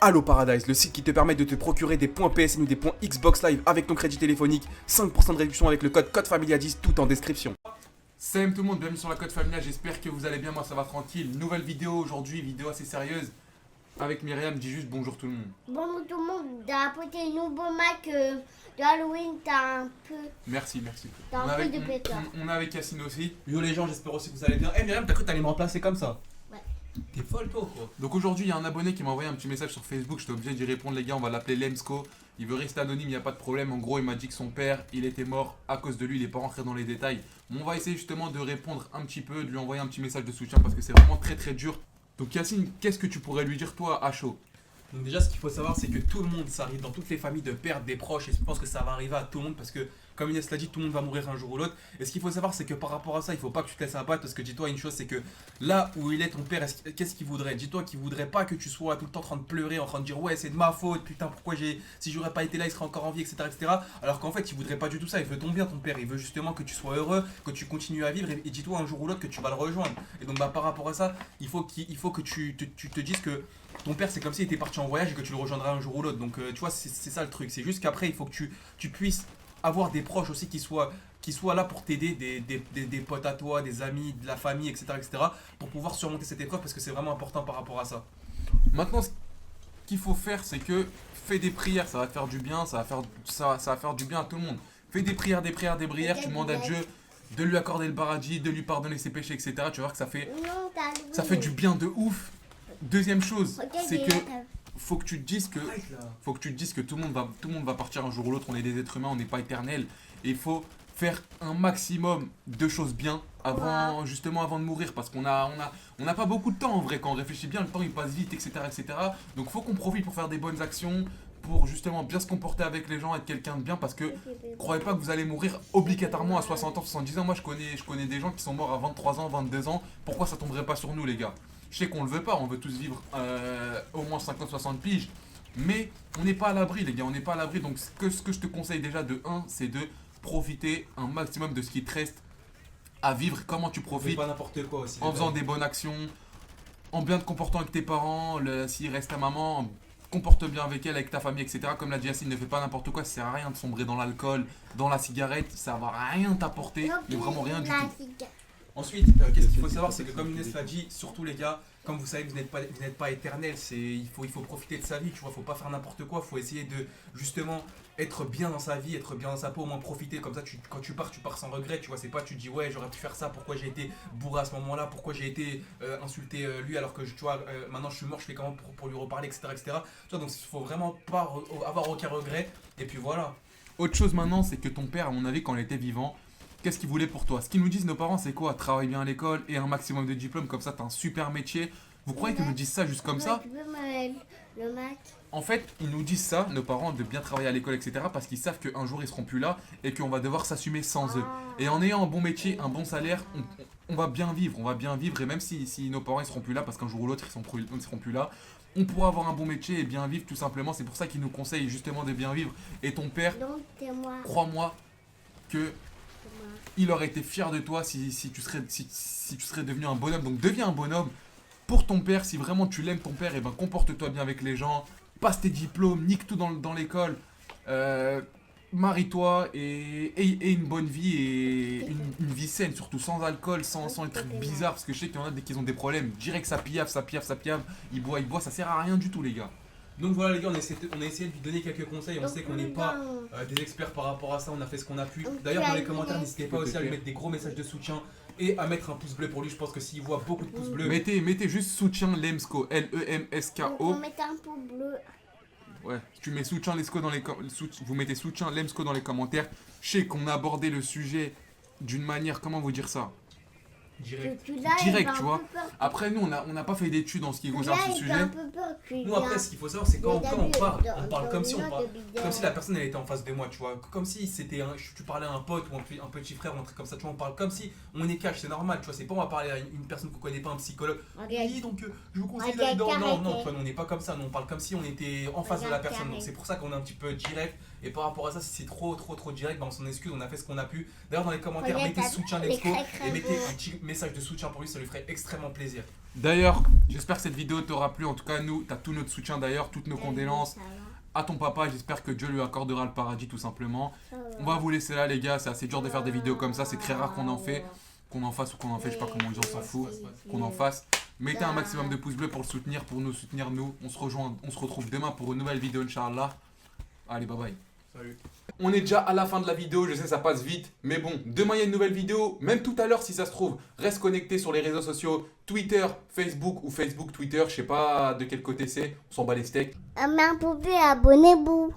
Allo Paradise, le site qui te permet de te procurer des points PSN ou des points Xbox Live avec ton crédit téléphonique. 5% de réduction avec le code CODEFAMILIA10, tout en description. Salut tout le monde, bienvenue sur la Code Familia, j'espère que vous allez bien, moi ça va tranquille. Nouvelle vidéo aujourd'hui, vidéo assez sérieuse. Avec Myriam, dis juste bonjour tout le monde. Bonjour tout le monde, t'as apporté un nouveau Mac de Halloween, t'as un peu... Merci. T'as un peu de pétard. On est avec Yacine aussi. Yo les gens, j'espère aussi que vous allez bien. Eh Myriam, t'as cru que t'allais me remplacer comme ça? Ouais. T'es folle toi quoi? Donc aujourd'hui, il y a un abonné qui m'a envoyé un petit message sur Facebook, j'étais obligé d'y répondre les gars, on va l'appeler Lemsko. Il veut rester anonyme, il n'y a pas de problème. En gros, il m'a dit que son père, il était mort à cause de lui, il n'est pas rentré dans les détails. Mais on va essayer justement de répondre un petit peu, de lui envoyer un petit message de soutien parce que c'est vraiment très dur. Donc Yacine, qu'est-ce que tu pourrais lui dire toi à chaud? Donc déjà ce qu'il faut savoir c'est que tout le monde, ça arrive dans toutes les familles de perdre des proches et je pense que ça va arriver à tout le monde parce que comme Inès l'a dit, tout le monde va mourir un jour ou l'autre. Et ce qu'il faut savoir c'est que par rapport à ça, il faut pas que tu te laisses abattre parce que dis-toi une chose, c'est que là où il est ton père, qu'est-ce qu'il voudrait? Dis-toi qu'il voudrait pas que tu sois tout le temps en train de pleurer, en train de dire ouais c'est de ma faute, putain pourquoi si j'aurais pas été là il serait encore en vie, etc. Alors qu'en fait il voudrait pas du tout ça, il veut ton bien ton père, il veut justement que tu sois heureux, que tu continues à vivre et dis-toi un jour ou l'autre que tu vas le rejoindre. Et donc par rapport à ça, il faut que tu te dises que ton père c'est comme s'il était parti en voyage et que tu le rejoindras un jour ou l'autre. Donc tu vois c'est ça le truc, c'est juste qu'après il faut que tu puisses avoir des proches aussi qui soient là pour t'aider, des potes à toi, des amis, de la famille, etc. pour pouvoir surmonter cette épreuve parce que c'est vraiment important par rapport à ça. Maintenant, ce qu'il faut faire, c'est que fais des prières, ça va te faire du bien, ça va faire du bien à tout le monde. Fais des prières, tu demandes à Dieu de lui accorder le paradis, de lui pardonner ses péchés, etc. Tu vas voir que ça fait du bien de ouf. Deuxième chose, c'est que faut que tu te dises que tout le monde va partir un jour ou l'autre, on est des êtres humains, on n'est pas éternel. Et il faut faire un maximum de choses bien avant de mourir parce qu'on n'a pas beaucoup de temps en vrai. Quand on réfléchit bien, le temps il passe vite, etc. Donc faut qu'on profite pour faire des bonnes actions, pour justement bien se comporter avec les gens, être quelqu'un de bien parce que croyez pas que vous allez mourir obligatoirement à 60 ans, 70 ans. Moi je connais des gens qui sont morts à 23 ans, 22 ans. Pourquoi ça tomberait pas sur nous les gars? Je sais qu'on le veut pas, on veut tous vivre au moins 50-60 piges. Mais on n'est pas à l'abri les gars, on n'est pas à l'abri. Donc ce que je te conseille déjà de 1, c'est de profiter un maximum de ce qui te reste à vivre. Comment tu profites? Pas n'importe quoi aussi. En faisant des bonnes actions, en bien te comportant avec tes parents, s'il reste ta maman, comporte bien avec elle, avec ta famille, etc. Comme l'a dit Yacine, ne fais pas n'importe quoi, ça sert à rien de sombrer dans l'alcool, dans la cigarette, ça va rien t'apporter, mais vraiment rien du tout. Ensuite, qu'est-ce qu'il faut savoir, c'est que comme Inès l'a dit, surtout les gars, comme vous savez, vous n'êtes pas éternel, il faut profiter de sa vie, tu vois, faut pas faire n'importe quoi, faut essayer de justement être bien dans sa vie, être bien dans sa peau, au moins profiter, comme ça quand tu pars sans regret, tu vois, c'est pas tu dis ouais j'aurais pu faire ça, pourquoi j'ai été bourré à ce moment-là, pourquoi j'ai été insulté lui alors que tu vois, maintenant je suis mort, je fais comment pour lui reparler, etc. Tu vois, donc il faut vraiment pas avoir aucun regret, et puis voilà. Autre chose maintenant, c'est que ton père, à mon avis, quand il était vivant, qu'est-ce qu'il voulait pour toi? Ce qu'ils nous disent nos parents, c'est quoi? Travaille bien à l'école et un maximum de diplômes, comme ça t'as un super métier. Vous croyez qu'ils nous disent ça juste comme ça? Le Mac. En fait, ils nous disent ça, nos parents, de bien travailler à l'école, etc. parce qu'ils savent qu'un jour ils seront plus là et qu'on va devoir s'assumer sans eux. Et en ayant un bon métier, un bon salaire, on va bien vivre, et même si nos parents ils seront plus là, parce qu'un jour ou l'autre ils seront plus là, on pourra avoir un bon métier et bien vivre tout simplement. C'est pour ça qu'ils nous conseillent justement de bien vivre. Et ton père, crois-moi que il aurait été fier de toi si tu serais devenu un bonhomme. Donc deviens un bonhomme pour ton père. Si vraiment tu l'aimes ton père, et ben comporte-toi bien avec les gens, passe tes diplômes, nique tout dans l'école, marie-toi et une bonne vie et une vie saine, surtout sans alcool, sans les trucs bizarres, parce que je sais qu'il y en a dès qu'ils ont des problèmes, direct ça piave, ils boivent, ça sert à rien du tout les gars. Donc voilà les gars, on a essayé de lui donner quelques conseils, on sait qu'on n'est pas des experts par rapport à ça, on a fait ce qu'on a pu. D'ailleurs dans les commentaires, n'hésitez pas aussi à lui mettre des gros messages de soutien et à mettre un pouce bleu pour lui, je pense que s'il voit beaucoup de pouces bleus... Mettez juste soutien Lemsko, Lemsko. On met un pouce bleu. Ouais, tu mets soutien Lemsko vous mettez soutien Lemsko dans les commentaires. Je sais qu'on a abordé le sujet d'une manière, comment vous dire ça? Direct, tu vois. Après, nous, on n'a pas fait d'études en ce qui concerne ce sujet. Nous, après, ce qu'il faut savoir, c'est quand on parle comme si la personne elle était en face de moi, tu vois. Comme si tu parlais à un pote ou un petit frère ou un truc comme ça, tu vois. On parle comme si on est cash, c'est normal, tu vois. C'est pas on va parler à une personne qu'on connaît pas, un psychologue. Oui, donc je vous conseille d'aller dans. Non, tu vois, nous, on n'est pas comme ça. Nous, on parle comme si on était en face de la personne. Donc, c'est pour ça qu'on est un petit peu direct. Et par rapport à ça, si c'est trop direct, on s'en excuse, on a fait ce qu'on a pu. D'ailleurs, dans les commentaires, mettez soutien Lemsko et message de soutien pour lui, ça lui ferait extrêmement plaisir. D'ailleurs, j'espère que cette vidéo t'aura plu. En tout cas, nous, t'as tout notre soutien d'ailleurs, toutes nos condoléances à ton papa. J'espère que Dieu lui accordera le paradis tout simplement. On va vous laisser là les gars, c'est assez dur de faire des vidéos comme ça, c'est très rare qu'on en fait. Qu'on en fasse ou qu'on en fait, je sais pas comment on dit, on s'en fout. Qu'on en fasse. Mettez un maximum de pouces bleus pour le soutenir, pour nous soutenir nous. On se retrouve demain pour une nouvelle vidéo Inch'Allah. Allez, bye bye. Salut. On est déjà à la fin de la vidéo, je sais ça passe vite, mais bon, demain il y a une nouvelle vidéo, même tout à l'heure si ça se trouve. Reste connecté sur les réseaux sociaux, Twitter, Facebook ou Facebook, Twitter, je sais pas de quel côté c'est, on s'en bat les steaks. Mère poupée, abonnez-vous.